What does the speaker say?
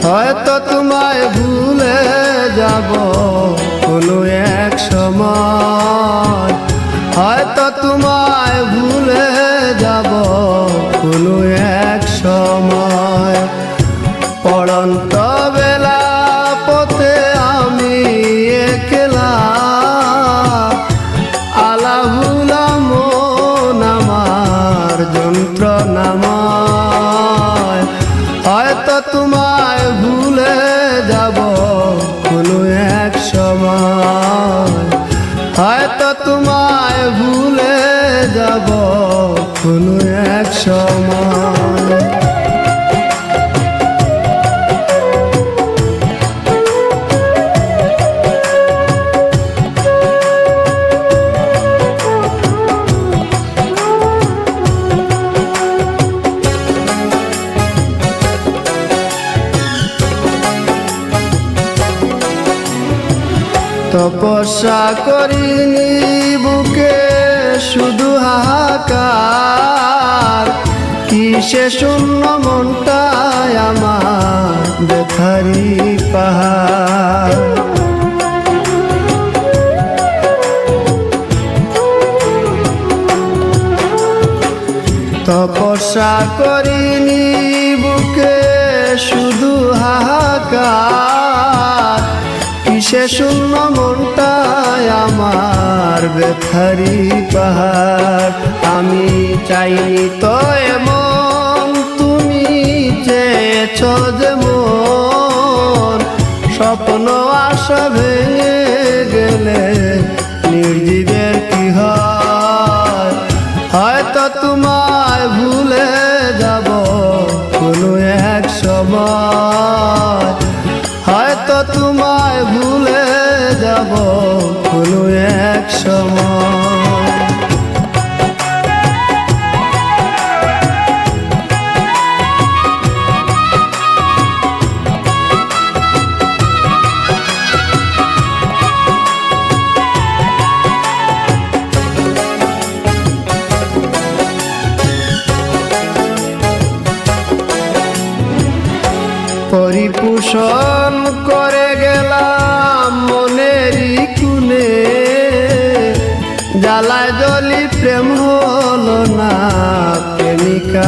হয়তো তোমায় ভুলে যাব কোনো এক সময়, হয়তো তোমায় ভুলে যাব কোনো এক সময়। পড়ন্ত বেলা পথে আমি একলা, আলাহুলা মন আমার যন্ত্রণাময়। হয়তো তোমায় ভুলে যাব কোনো এক সময়, হয়তো তোমায় ভুলে যাব কোনো এক সময়। তপস্যা করিনি বুকে শুধু হাহাকার, কিসে শূন্য মনটায় আমার ব্যথারি পাহাড়। তপস্যা করিনি বুকে শুধু হাহাকার, কিসে শূন্য মনটায় আমার ব্যথারি পাহাড়। আমি চাইনি তো এমন, তুমি চেয়েছ যেমন। স্বপ্ন আশা ভেঙে গেলে নির্জীবের কি হয়। হয়তো তোমায় ভুলে যাব কোনো এক সময়, হয়তো তোমায় ভুলে যাব কোনো এক সময়। পরিপোষণ করে গেলাম মনেরই কুনে, জ্বালায় জলি প্রেম হলো না প্রেমিকা।